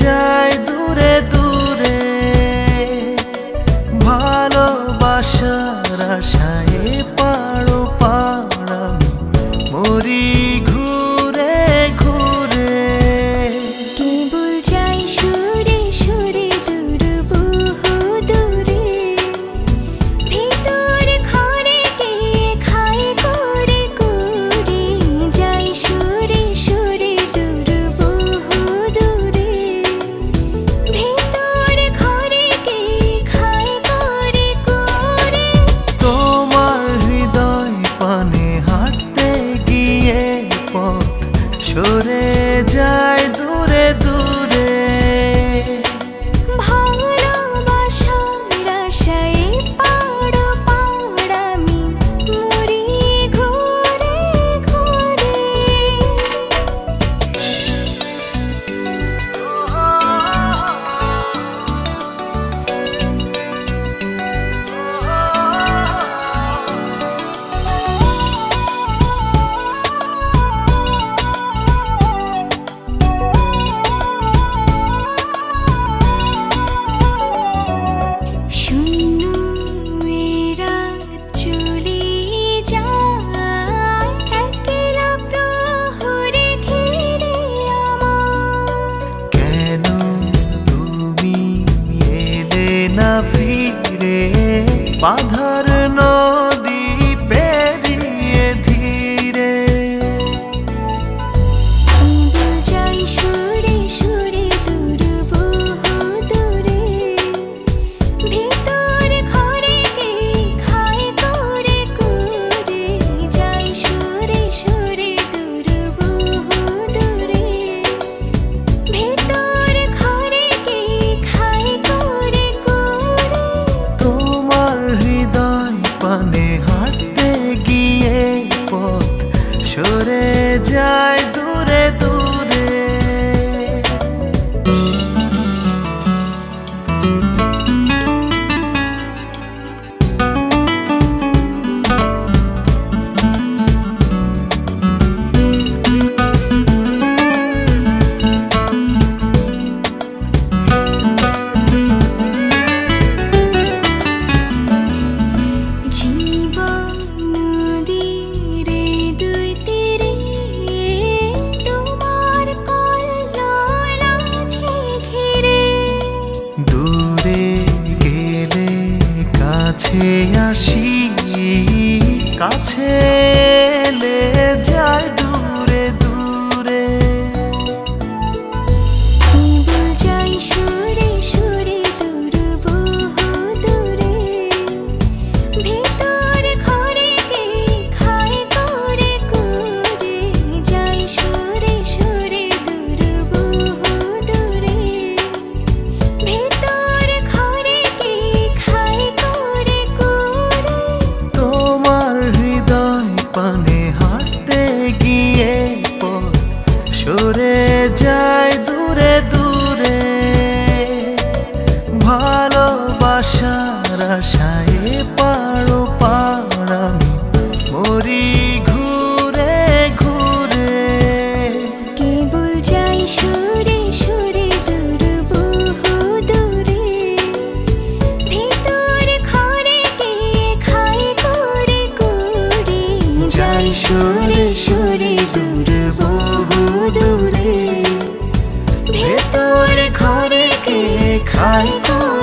যায় দূরে দূরে, ভালোবাসার আশায় পাড়ো পাড় আমি মরি ঘুরে ঘুরে। কেবল যাই সুরে সুরে দূর বহু দূরে, ভিতর ঘরে কে খায় করে করে। যাই সুরে সুরে দূর বহু দূরে, ভিতর ঘরে কে খায় করে করে। তোমার হৃদয় পানে হাঁটতে গিয়ে পথ সরে যায় দূরে দূরে, ভালোবাসার আশায় পাড়ো পাড় আমি মরি ঘুরে ঘুরে। শূন্য এরা চলে যায়, একলা প্রহরে ঘিরে আমার। কেন তুমি এলে না ফিরে, বাধার নদী পেরিয়ে ধীরে। কেবল যাই সুরে সুরে দূর বহু দূরে, ভিতর ঘরে কে খায় করে করে। যাই সুরে সুরে দূর বহু দূরে, ভিতর ঘরে কে খায় করে করে। তোমার হৃদয় পানে হাঁটতে গিয়ে পথ সরে যায় দূরে দূরে। জীবন নদীর দুই তীরে, তোমার কল্লোল আছে ঘিরে। দূরে গেলে কাছে আসি, কাছে এলে যায় দূরে দূরে। কেবল যাই সুরে সুরে দূর বহু দূরে, ভিতর ঘরে কে খায় করে করে। যাই সুরে সুরে দূর বহু দূরে, ভিতর ঘরে কে খায় করে করে। তোমার হৃদয় পানে হাঁটতে গিয়ে পথ সরে যায় দূরে দূরে, ভালোবাসার আশায় পাড়ো পাড় আমি মরি ঘুরে ঘুরে। কেবল যাই সুরে সুরে দূর বহু দূরে, ভিতর ঘরে কে খায় করে করে। যাই সুরে সুরে দূর বহু দূরে, ভিতর ঘরে কে খায় করে।